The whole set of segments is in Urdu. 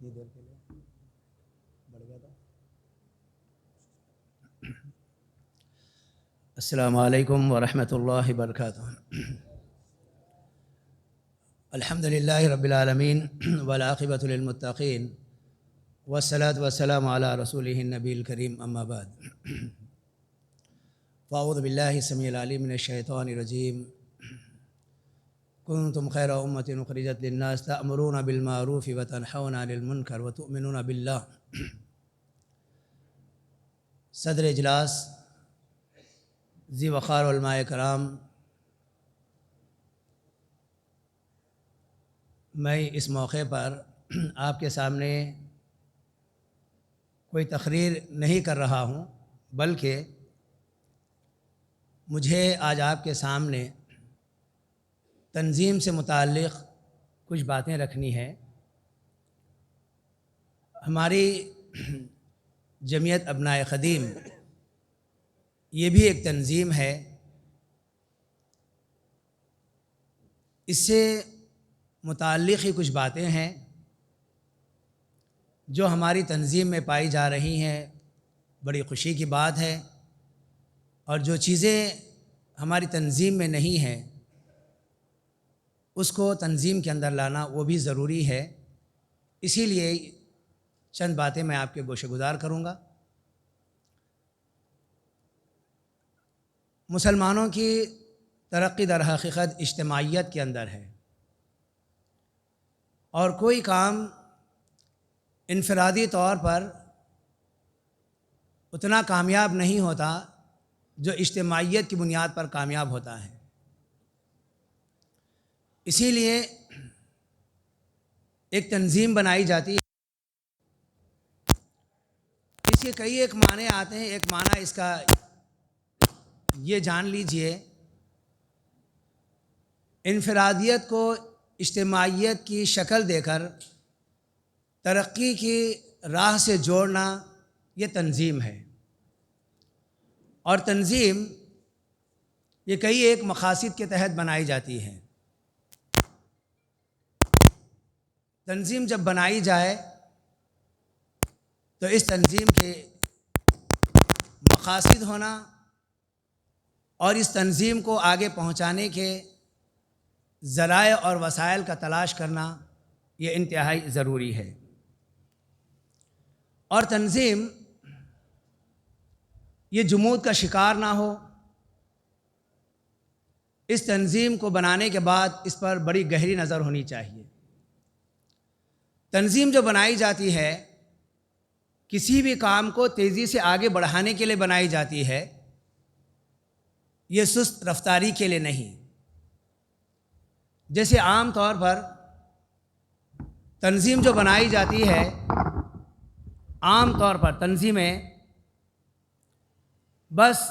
کتنی دیر کے لیے بڑھ گیا تھا؟ السلام علیکم ورحمۃ اللہ وبرکاتہ۔ الحمد للہ رب العالمین والعاقبۃ للمتقین والصلاۃ والسلام علی رسولہ النبی الکریم، اما بعد۔ فاعوذ باللہ السمیع العلیم من الشیطان الرجیم۔ کنتم خیر امۃ اخرجت للناس تأمرون بالمعروف وتنہون عن المنکر وتؤمنون باللہ۔ صدر اجلاس ذی وقار علماء کرام، میں اس موقع پر آپ کے سامنے کوئی تقریر نہیں کر رہا ہوں، بلکہ مجھے آج آپ کے سامنے تنظیم سے متعلق کچھ باتیں رکھنی ہے۔ ہماری جمعیت ابنائے خدیم یہ بھی ایک تنظیم ہے۔ اس سے متعلق ہی کچھ باتیں ہیں جو ہماری تنظیم میں پائی جا رہی ہیں، بڑی خوشی کی بات ہے۔ اور جو چیزیں ہماری تنظیم میں نہیں ہیں اس کو تنظیم کے اندر لانا وہ بھی ضروری ہے۔ اسی لیے چند باتیں میں آپ کے گوشے گزار کروں گا۔ مسلمانوں کی ترقی در حقیقت اجتماعیت کے اندر ہے، اور کوئی کام انفرادی طور پر اتنا کامیاب نہیں ہوتا جو اجتماعیت کی بنیاد پر کامیاب ہوتا ہے۔ اسی لیے ایک تنظیم بنائی جاتی ہے۔ اس کے کئی ایک معنی آتے ہیں۔ ایک معنی اس کا یہ جان لیجئے، انفرادیت کو اجتماعیت کی شکل دے کر ترقی کی راہ سے جوڑنا یہ تنظیم ہے۔ اور تنظیم یہ کئی ایک مقاصد کے تحت بنائی جاتی ہے۔ تنظیم جب بنائی جائے تو اس تنظیم کے مقاصد ہونا اور اس تنظیم کو آگے پہنچانے کے ذرائع اور وسائل کا تلاش کرنا یہ انتہائی ضروری ہے۔ اور تنظیم یہ جمود کا شکار نہ ہو۔ اس تنظیم کو بنانے کے بعد اس پر بڑی گہری نظر ہونی چاہیے۔ تنظیم جو بنائی جاتی ہے کسی بھی کام کو تیزی سے آگے بڑھانے کے لیے بنائی جاتی ہے، یہ سست رفتاری کے لیے نہیں۔ جیسے عام طور پر تنظیم جو بنائی جاتی ہے، عام طور پر تنظیمیں بس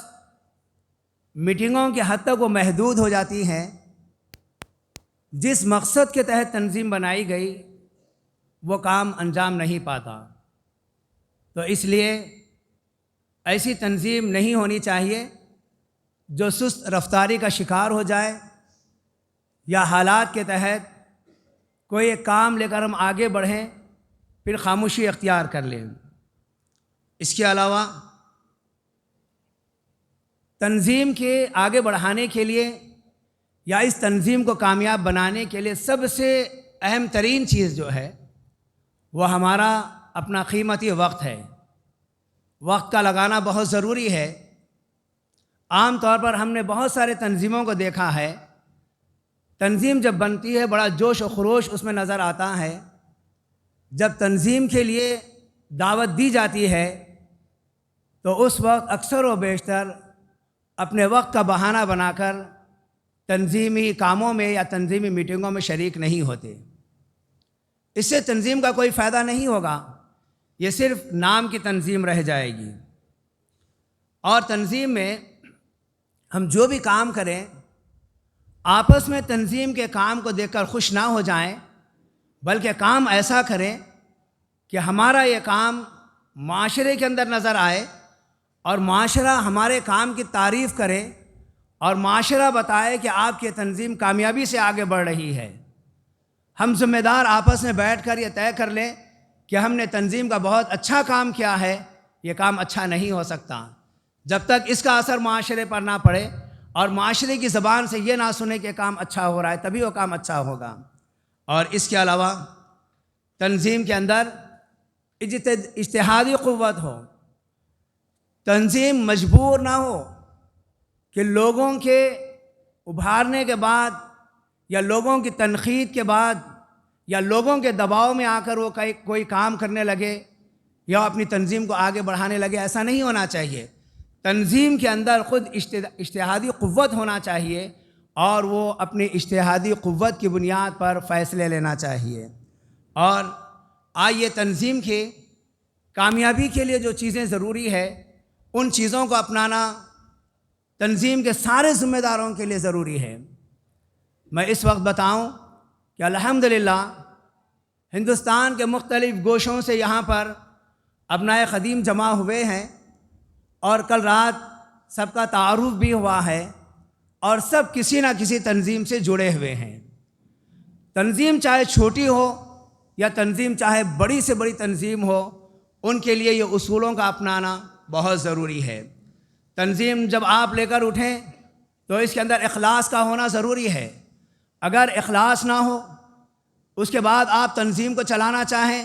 میٹنگوں کے حد تک وہ محدود ہو جاتی ہیں۔ جس مقصد کے تحت تنظیم بنائی گئی وہ کام انجام نہیں پاتا۔ تو اس لیے ایسی تنظیم نہیں ہونی چاہیے جو سست رفتاری کا شکار ہو جائے، یا حالات کے تحت کوئی ایک کام لے کر ہم آگے بڑھیں پھر خاموشی اختیار کر لیں۔ اس کے علاوہ تنظیم کے آگے بڑھانے کے لیے یا اس تنظیم کو کامیاب بنانے کے لیے سب سے اہم ترین چیز جو ہے وہ ہمارا اپنا قیمتی وقت ہے۔ وقت کا لگانا بہت ضروری ہے۔ عام طور پر ہم نے بہت سارے تنظیموں کو دیکھا ہے، تنظیم جب بنتی ہے بڑا جوش و خروش اس میں نظر آتا ہے۔ جب تنظیم کے لیے دعوت دی جاتی ہے تو اس وقت اکثر و بیشتر اپنے وقت کا بہانہ بنا کر تنظیمی کاموں میں یا تنظیمی میٹنگوں میں شریک نہیں ہوتے۔ اس سے تنظیم کا کوئی فائدہ نہیں ہوگا، یہ صرف نام کی تنظیم رہ جائے گی۔ اور تنظیم میں ہم جو بھی کام کریں آپس میں تنظیم کے کام کو دیکھ کر خوش نہ ہو جائیں، بلکہ کام ایسا کریں کہ ہمارا یہ کام معاشرے کے اندر نظر آئے اور معاشرہ ہمارے کام کی تعریف کرے اور معاشرہ بتائے کہ آپ کی تنظیم کامیابی سے آگے بڑھ رہی ہے۔ ہم ذمہ دار آپس میں بیٹھ کر یہ طے کر لیں کہ ہم نے تنظیم کا بہت اچھا کام کیا ہے، یہ کام اچھا نہیں ہو سکتا جب تک اس کا اثر معاشرے پر نہ پڑے اور معاشرے کی زبان سے یہ نہ سنے کہ کام اچھا ہو رہا ہے، تبھی وہ کام اچھا ہوگا۔ اور اس کے علاوہ تنظیم کے اندر اجتہادی قوت ہو، تنظیم مجبور نہ ہو کہ لوگوں کے ابھارنے کے بعد یا لوگوں کی تنقید کے بعد یا لوگوں کے دباؤ میں آ کر وہ کوئی کام کرنے لگے یا اپنی تنظیم کو آگے بڑھانے لگے، ایسا نہیں ہونا چاہیے۔ تنظیم کے اندر خود اجتہادی قوت ہونا چاہیے اور وہ اپنی اجتہادی قوت کی بنیاد پر فیصلے لینا چاہیے۔ اور آئیے تنظیم کی کامیابی کے لیے جو چیزیں ضروری ہے ان چیزوں کو اپنانا تنظیم کے سارے ذمہ داروں کے لیے ضروری ہے۔ میں اس وقت بتاؤں کہ الحمدللہ ہندوستان کے مختلف گوشوں سے یہاں پر ابنائے قدیم جمع ہوئے ہیں اور کل رات سب کا تعارف بھی ہوا ہے اور سب کسی نہ کسی تنظیم سے جڑے ہوئے ہیں۔ تنظیم چاہے چھوٹی ہو یا تنظیم چاہے بڑی سے بڑی تنظیم ہو، ان کے لیے یہ اصولوں کا اپنانا بہت ضروری ہے۔ تنظیم جب آپ لے کر اٹھیں تو اس کے اندر اخلاص کا ہونا ضروری ہے۔ اگر اخلاص نہ ہو اس کے بعد آپ تنظیم کو چلانا چاہیں،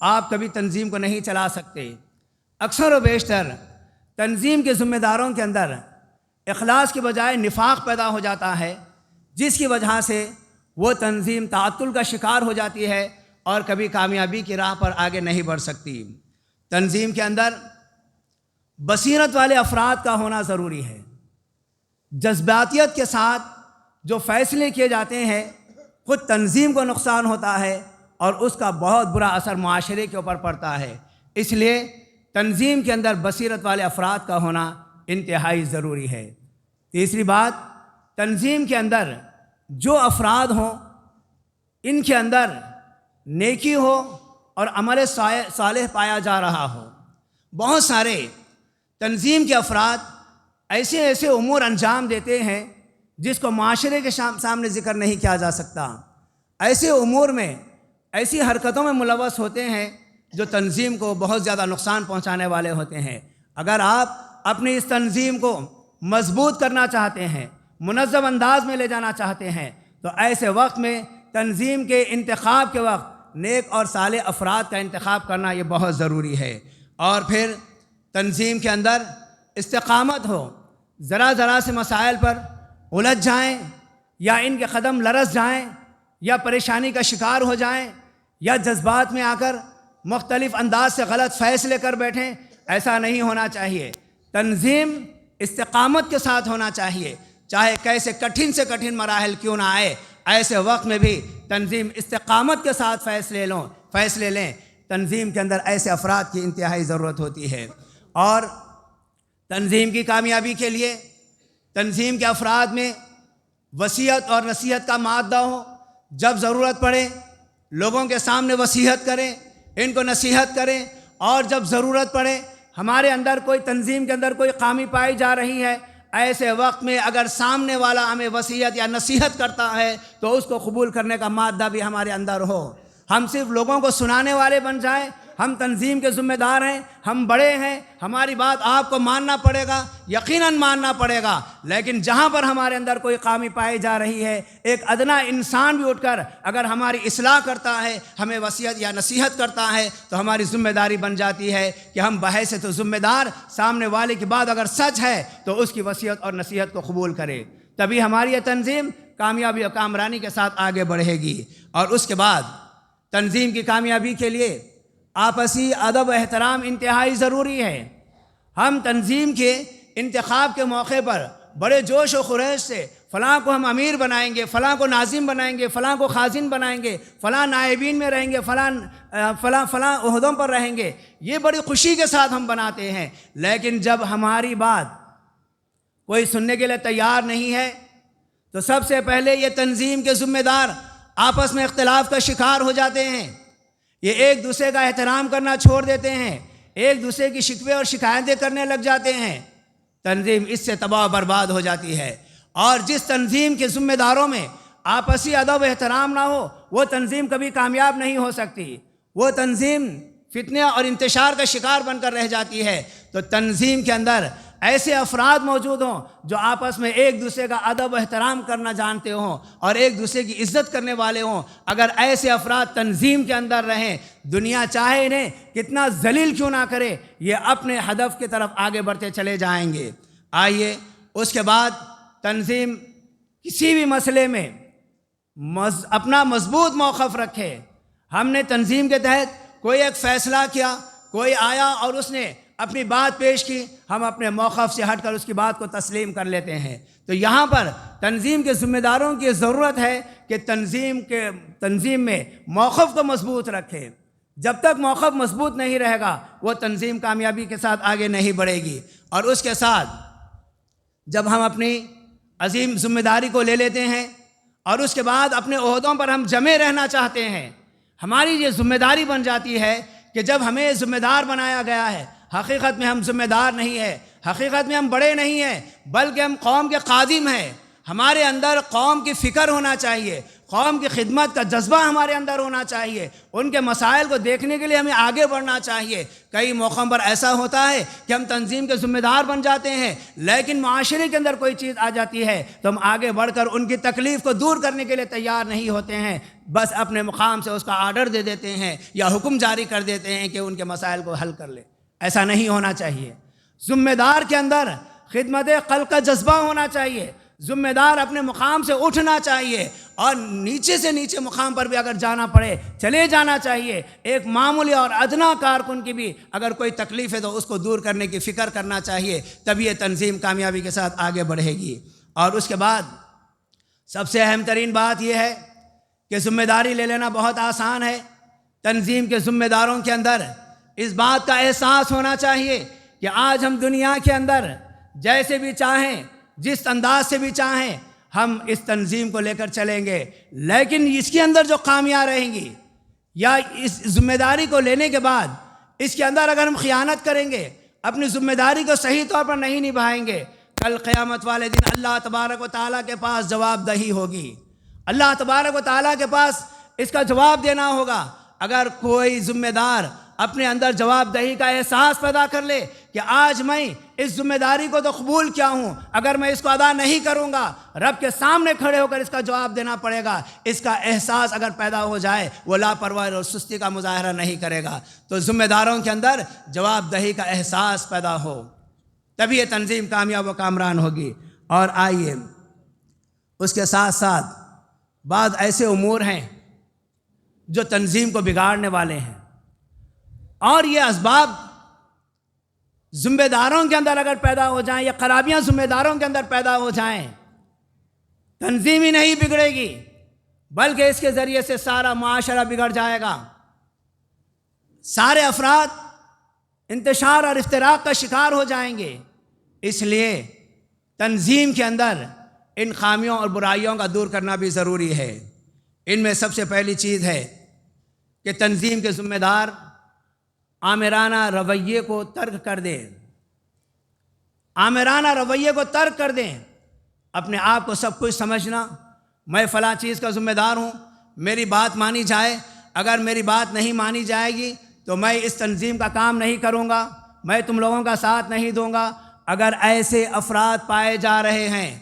آپ کبھی تنظیم کو نہیں چلا سکتے۔ اکثر و بیشتر تنظیم کے ذمہ داروں کے اندر اخلاص کے بجائے نفاق پیدا ہو جاتا ہے، جس کی وجہ سے وہ تنظیم تعطل کا شکار ہو جاتی ہے اور کبھی کامیابی کی راہ پر آگے نہیں بڑھ سکتی۔ تنظیم کے اندر بصیرت والے افراد کا ہونا ضروری ہے۔ جذباتیت کے ساتھ جو فیصلے کیے جاتے ہیں خود تنظیم کو نقصان ہوتا ہے اور اس کا بہت برا اثر معاشرے کے اوپر پڑتا ہے۔ اس لیے تنظیم کے اندر بصیرت والے افراد کا ہونا انتہائی ضروری ہے۔ تیسری بات، تنظیم کے اندر جو افراد ہوں ان کے اندر نیکی ہو اور عمل صالح پایا جا رہا ہو۔ بہت سارے تنظیم کے افراد ایسے ایسے امور انجام دیتے ہیں جس کو معاشرے کے سامنے ذکر نہیں کیا جا سکتا۔ ایسے امور میں، ایسی حرکتوں میں ملوث ہوتے ہیں جو تنظیم کو بہت زیادہ نقصان پہنچانے والے ہوتے ہیں۔ اگر آپ اپنی اس تنظیم کو مضبوط کرنا چاہتے ہیں، منظم انداز میں لے جانا چاہتے ہیں، تو ایسے وقت میں تنظیم کے انتخاب کے وقت نیک اور صالح افراد کا انتخاب کرنا یہ بہت ضروری ہے۔ اور پھر تنظیم کے اندر استقامت ہو، ذرا ذرا سے مسائل پر الجھ جائیں یا ان کے قدم لرز جائیں یا پریشانی کا شکار ہو جائیں یا جذبات میں آ کر مختلف انداز سے غلط فیصلے کر بیٹھیں، ایسا نہیں ہونا چاہیے۔ تنظیم استقامت کے ساتھ ہونا چاہیے، چاہے کیسے کٹھن سے کٹھن مراحل کیوں نہ آئے، ایسے وقت میں بھی تنظیم استقامت کے ساتھ فیصلے لیں۔ تنظیم کے اندر ایسے افراد کی انتہائی ضرورت ہوتی ہے۔ اور تنظیم کی کامیابی کے لیے تنظیم کے افراد میں وصیت اور نصیحت کا مادہ ہو۔ جب ضرورت پڑے لوگوں کے سامنے وصیت کریں، ان کو نصیحت کریں، اور جب ضرورت پڑے ہمارے اندر کوئی تنظیم کے اندر کوئی خامی پائی جا رہی ہے، ایسے وقت میں اگر سامنے والا ہمیں وصیت یا نصیحت کرتا ہے تو اس کو قبول کرنے کا مادہ بھی ہمارے اندر ہو۔ ہم صرف لوگوں کو سنانے والے بن جائیں۔ ہم تنظیم کے ذمہ دار ہیں، ہم بڑے ہیں، ہماری بات آپ کو ماننا پڑے گا، یقیناً ماننا پڑے گا، لیکن جہاں پر ہمارے اندر کوئی خامی پائی جا رہی ہے، ایک ادنا انسان بھی اٹھ کر اگر ہماری اصلاح کرتا ہے، ہمیں وصیت یا نصیحت کرتا ہے، تو ہماری ذمہ داری بن جاتی ہے کہ ہم بحیثیت ذمہ دار سامنے والے کی بات اگر سچ ہے تو اس کی وصیت اور نصیحت کو قبول کرے، تبھی ہماری یہ تنظیم کامیابی اور کامرانی کے ساتھ آگے بڑھے گی۔ اور اس کے بعد تنظیم کی کامیابی کے لیے آپسی ادب و احترام انتہائی ضروری ہے۔ ہم تنظیم کے انتخاب کے موقع پر بڑے جوش و خروش سے فلاں کو ہم امیر بنائیں گے، فلاں کو ناظم بنائیں گے، فلاں کو خازن بنائیں گے، فلاں نائبین میں رہیں گے، فلاں عہدوں پر رہیں گے، یہ بڑی خوشی کے ساتھ ہم بناتے ہیں، لیکن جب ہماری بات کوئی سننے کے لیے تیار نہیں ہے تو سب سے پہلے یہ تنظیم کے ذمہ دار آپس میں اختلاف کا شکار ہو جاتے ہیں۔ یہ ایک دوسرے کا احترام کرنا چھوڑ دیتے ہیں، ایک دوسرے کی شکوے اور شکایتیں کرنے لگ جاتے ہیں، تنظیم اس سے تباہ و برباد ہو جاتی ہے۔ اور جس تنظیم کے ذمہ داروں میں آپسی ادب و احترام نہ ہو وہ تنظیم کبھی کامیاب نہیں ہو سکتی۔ وہ تنظیم فتنے اور انتشار کا شکار بن کر رہ جاتی ہے۔ تو تنظیم کے اندر ایسے افراد موجود ہوں جو آپس میں ایک دوسرے کا ادب و احترام کرنا جانتے ہوں اور ایک دوسرے کی عزت کرنے والے ہوں، اگر ایسے افراد تنظیم کے اندر رہیں، دنیا چاہے انہیں کتنا ذلیل کیوں نہ کرے، یہ اپنے ہدف کی طرف آگے بڑھتے چلے جائیں گے۔ آئیے اس کے بعد تنظیم کسی بھی مسئلے میں اپنا مضبوط موقف رکھے۔ ہم نے تنظیم کے تحت کوئی ایک فیصلہ کیا، کوئی آیا اور اس نے اپنی بات پیش کی، ہم اپنے موقف سے ہٹ کر اس کی بات کو تسلیم کر لیتے ہیں۔ تو یہاں پر تنظیم کے ذمہ داروں کی ضرورت ہے کہ تنظیم میں موقف کو مضبوط رکھے۔ جب تک موقف مضبوط نہیں رہے گا وہ تنظیم کامیابی کے ساتھ آگے نہیں بڑھے گی۔ اور اس کے ساتھ جب ہم اپنی عظیم ذمہ داری کو لے لیتے ہیں اور اس کے بعد اپنے عہدوں پر ہم جمے رہنا چاہتے ہیں، ہماری یہ ذمہ داری بن جاتی ہے کہ جب ہمیں ذمہ دار بنایا گیا ہے، حقیقت میں ہم ذمہ دار نہیں ہیں، حقیقت میں ہم بڑے نہیں ہیں، بلکہ ہم قوم کے خادم ہیں۔ ہمارے اندر قوم کی فکر ہونا چاہیے، قوم کی خدمت کا جذبہ ہمارے اندر ہونا چاہیے، ان کے مسائل کو دیکھنے کے لیے ہمیں آگے بڑھنا چاہیے۔ کئی موقعوں پر ایسا ہوتا ہے کہ ہم تنظیم کے ذمہ دار بن جاتے ہیں، لیکن معاشرے کے اندر کوئی چیز آ جاتی ہے تو ہم آگے بڑھ کر ان کی تکلیف کو دور کرنے کے لیے تیار نہیں ہوتے ہیں، بس اپنے مقام سے اس کا آرڈر دے دیتے ہیں یا حکم جاری کر دیتے ہیں کہ ان کے مسائل کو حل کر لے۔ ایسا نہیں ہونا چاہیے۔ ذمہ دار کے اندر خدمت خلق کا جذبہ ہونا چاہیے، ذمہ دار اپنے مقام سے اٹھنا چاہیے اور نیچے سے نیچے مقام پر بھی اگر جانا پڑے چلے جانا چاہیے۔ ایک معمولی اور ادنا کارکن کی بھی اگر کوئی تکلیف ہے تو اس کو دور کرنے کی فکر کرنا چاہیے، تب یہ تنظیم کامیابی کے ساتھ آگے بڑھے گی۔ اور اس کے بعد سب سے اہم ترین بات یہ ہے کہ ذمہ داری لے لینا بہت آسان ہے۔ تنظیم کے ذمہ داروں کے اندر اس بات کا احساس ہونا چاہیے کہ آج ہم دنیا کے اندر جیسے بھی چاہیں، جس انداز سے بھی چاہیں، ہم اس تنظیم کو لے کر چلیں گے، لیکن اس کے اندر جو خامیاں رہیں گی یا اس ذمہ داری کو لینے کے بعد اس کے اندر اگر ہم خیانت کریں گے، اپنی ذمہ داری کو صحیح طور پر نہیں نبھائیں گے، کل قیامت والے دن اللہ تبارک و تعالیٰ کے پاس جواب دہی ہوگی۔ اللہ تبارک و تعالیٰ کے پاس اس کا جواب دینا ہوگا۔ اگر کوئی ذمہ دار اپنے اندر جواب دہی کا احساس پیدا کر لے کہ آج میں اس ذمہ داری کو تو قبول کیا ہوں، اگر میں اس کو ادا نہیں کروں گا رب کے سامنے کھڑے ہو کر اس کا جواب دینا پڑے گا، اس کا احساس اگر پیدا ہو جائے وہ لاپرواہی اور سستی کا مظاہرہ نہیں کرے گا۔ تو ذمہ داروں کے اندر جواب دہی کا احساس پیدا ہو، تبھی یہ تنظیم کامیاب و کامران ہوگی۔ اور آئیے اس کے ساتھ ساتھ بعض ایسے امور ہیں جو تنظیم کو بگاڑنے والے ہیں، اور یہ اسباب ذمہ داروں کے اندر اگر پیدا ہو جائیں یا خرابیاں ذمہ داروں کے اندر پیدا ہو جائیں، تنظیم ہی نہیں بگڑے گی بلکہ اس کے ذریعے سے سارا معاشرہ بگڑ جائے گا، سارے افراد انتشار اور افتراق کا شکار ہو جائیں گے۔ اس لیے تنظیم کے اندر ان خامیوں اور برائیوں کا دور کرنا بھی ضروری ہے۔ ان میں سب سے پہلی چیز ہے کہ تنظیم کے ذمہ دار آمرانہ رویے کو ترک کر دیں، آمرانہ رویے کو ترک کر دیں۔ اپنے آپ کو سب کچھ سمجھنا، میں فلاں چیز کا ذمہ دار ہوں، میری بات مانی جائے، اگر میری بات نہیں مانی جائے گی تو میں اس تنظیم کا کام نہیں کروں گا، میں تم لوگوں کا ساتھ نہیں دوں گا۔ اگر ایسے افراد پائے جا رہے ہیں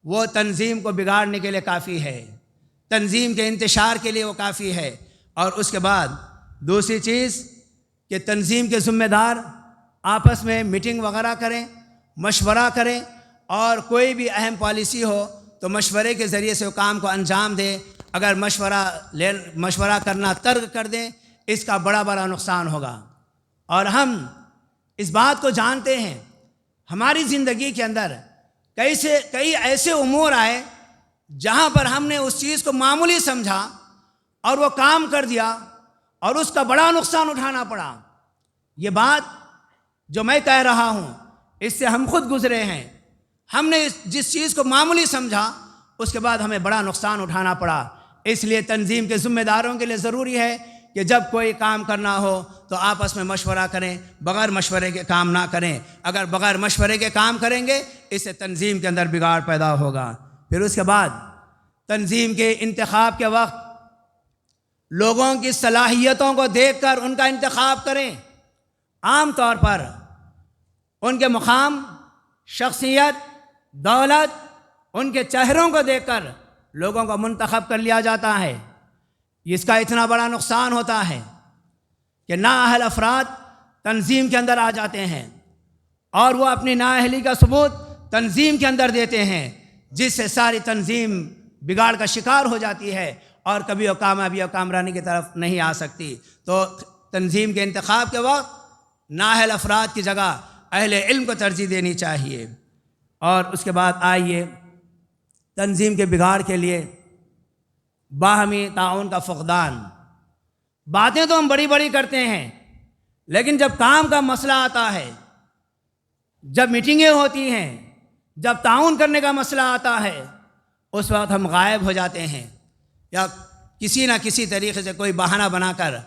وہ تنظیم کو بگاڑنے کے لیے کافی ہے، تنظیم کے انتشار کے لیے وہ کافی ہے۔ اور اس کے بعد دوسری چیز کہ تنظیم کے ذمہ دار آپس میں میٹنگ وغیرہ کریں، مشورہ کریں، اور کوئی بھی اہم پالیسی ہو تو مشورے کے ذریعے سے وہ کام کو انجام دیں۔ اگر مشورہ کرنا ترک کر دیں اس کا بڑا نقصان ہوگا۔ اور ہم اس بات کو جانتے ہیں، ہماری زندگی کے اندر کئی ایسے امور آئے جہاں پر ہم نے اس چیز کو معمولی سمجھا اور وہ کام کر دیا اور اس کا بڑا نقصان اٹھانا پڑا۔ یہ بات جو میں کہہ رہا ہوں اس سے ہم خود گزرے ہیں، ہم نے جس چیز کو معمولی سمجھا اس کے بعد ہمیں بڑا نقصان اٹھانا پڑا۔ اس لیے تنظیم کے ذمہ داروں کے لیے ضروری ہے کہ جب کوئی کام کرنا ہو تو آپس میں مشورہ کریں، بغیر مشورے کے کام نہ کریں۔ اگر بغیر مشورے کے کام کریں گے اس سے تنظیم کے اندر بگاڑ پیدا ہوگا۔ پھر اس کے بعد تنظیم کے انتخاب کے وقت لوگوں کی صلاحیتوں کو دیکھ کر ان کا انتخاب کریں۔ عام طور پر ان کے مقام، شخصیت، دولت، ان کے چہروں کو دیکھ کر لوگوں کو منتخب کر لیا جاتا ہے۔ اس کا اتنا بڑا نقصان ہوتا ہے کہ نااہل افراد تنظیم کے اندر آ جاتے ہیں اور وہ اپنی نااہلی کا ثبوت تنظیم کے اندر دیتے ہیں، جس سے ساری تنظیم بگاڑ کا شکار ہو جاتی ہے اور کبھی وہ کامیابی اور کامرانی کی طرف نہیں آ سکتی۔ تو تنظیم کے انتخاب کے وقت نااہل افراد کی جگہ اہل علم کو ترجیح دینی چاہیے۔ اور اس کے بعد آئیے تنظیم کے بگاڑ کے لیے باہمی تعاون کا فقدان۔ باتیں تو ہم بڑی بڑی کرتے ہیں، لیکن جب کام کا مسئلہ آتا ہے، جب میٹنگیں ہوتی ہیں، جب تعاون کرنے کا مسئلہ آتا ہے، اس وقت ہم غائب ہو جاتے ہیں، یا کسی نہ کسی طریقے سے کوئی بہانہ بنا کر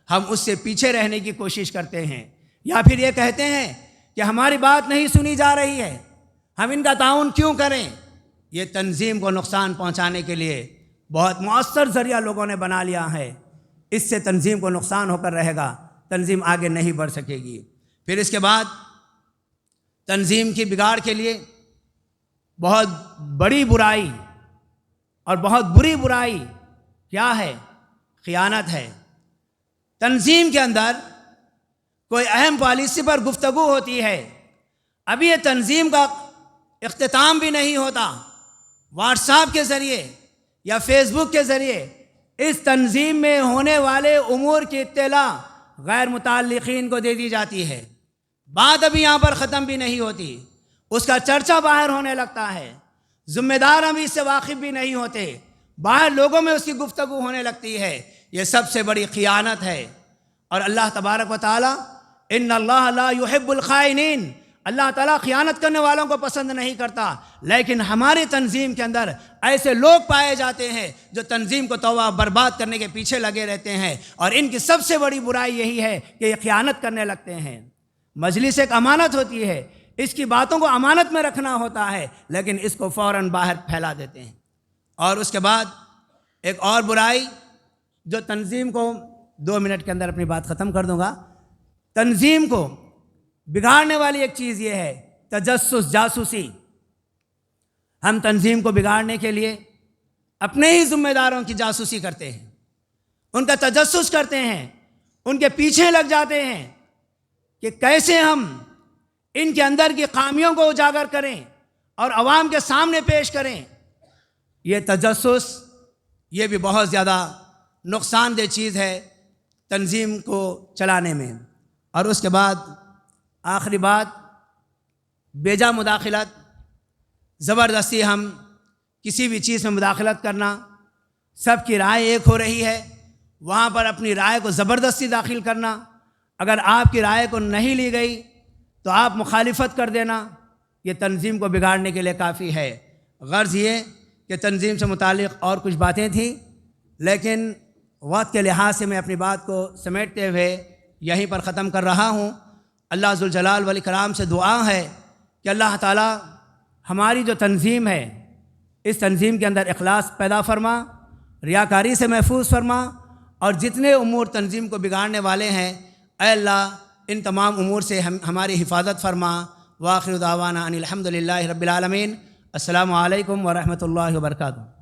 ہم اس سے پیچھے رہنے کی کوشش کرتے ہیں، یا پھر یہ کہتے ہیں کہ ہماری بات نہیں سنی جا رہی ہے، ہم ان کا تعاون کیوں کریں۔ یہ تنظیم کو نقصان پہنچانے کے لیے بہت مؤثر ذریعہ لوگوں نے بنا لیا ہے۔ اس سے تنظیم کو نقصان ہو کر رہے گا، تنظیم آگے نہیں بڑھ سکے گی۔ پھر اس کے بعد تنظیم کی بگاڑ کے لیے بہت بڑی برائی اور بہت بری برائی کیا ہے؟ خیانت ہے۔ تنظیم کے اندر کوئی اہم پالیسی پر گفتگو ہوتی ہے، ابھی یہ تنظیم کا اختتام بھی نہیں ہوتا، واٹس ایپ کے ذریعے یا فیس بک کے ذریعے اس تنظیم میں ہونے والے امور کی اطلاع غیر متعلقین کو دے دی جاتی ہے۔ بات ابھی یہاں پر ختم بھی نہیں ہوتی، اس کا چرچا باہر ہونے لگتا ہے، ذمہ دار ابھی اس سے واقف بھی نہیں ہوتے، باہر لوگوں میں اس کی گفتگو ہونے لگتی ہے۔ یہ سب سے بڑی خیانت ہے، اور اللہ تبارک و تعالی ان اللہ لا يحب الخائنین، اللہ تعالیٰ خیانت کرنے والوں کو پسند نہیں کرتا، لیکن ہماری تنظیم کے اندر ایسے لوگ پائے جاتے ہیں جو تنظیم کو توبہ برباد کرنے کے پیچھے لگے رہتے ہیں، اور ان کی سب سے بڑی برائی یہی ہے کہ یہ خیانت کرنے لگتے ہیں۔ مجلس ایک امانت ہوتی ہے، اس کی باتوں کو امانت میں رکھنا ہوتا ہے، لیکن اس کو فوراً باہر پھیلا دیتے ہیں۔ اور اس کے بعد ایک اور برائی جو تنظیم کو 2 منٹ کے اندر اپنی بات ختم کر دوں گا، تنظیم کو بگاڑنے والی ایک چیز یہ ہے تجسس، جاسوسی۔ ہم تنظیم کو بگاڑنے کے لیے اپنے ہی ذمہ داروں کی جاسوسی کرتے ہیں، ان کا تجسس کرتے ہیں، ان کے پیچھے لگ جاتے ہیں کہ کیسے ہم ان کے اندر کی خامیوں کو اجاگر کریں اور عوام کے سامنے پیش کریں۔ یہ تجسس یہ بھی بہت زیادہ نقصان دہ چیز ہے تنظیم کو چلانے میں۔ اور اس کے بعد آخری بات، بیجا مداخلت، زبردستی ہم کسی بھی چیز میں مداخلت کرنا، سب کی رائے ایک ہو رہی ہے وہاں پر اپنی رائے کو زبردستی داخل کرنا، اگر آپ کی رائے کو نہیں لی گئی تو آپ مخالفت کر دینا، یہ تنظیم کو بگاڑنے کے لیے کافی ہے۔ غرض یہ کہ تنظیم سے متعلق اور کچھ باتیں تھیں، لیکن وقت کے لحاظ سے میں اپنی بات کو سمیٹتے ہوئے یہیں پر ختم کر رہا ہوں۔ اللہ ذوالجلال والاکرام سے دعا ہے کہ اللہ تعالی ہماری جو تنظیم ہے اس تنظیم کے اندر اخلاص پیدا فرما، ریاکاری سے محفوظ فرما، اور جتنے امور تنظیم کو بگاڑنے والے ہیں اے اللہ ان تمام امور سے ہماری حفاظت فرما۔ وآخر دعوانا ان الحمد للہ رب العالمین۔ السلام علیکم ورحمۃ اللہ وبرکاتہ۔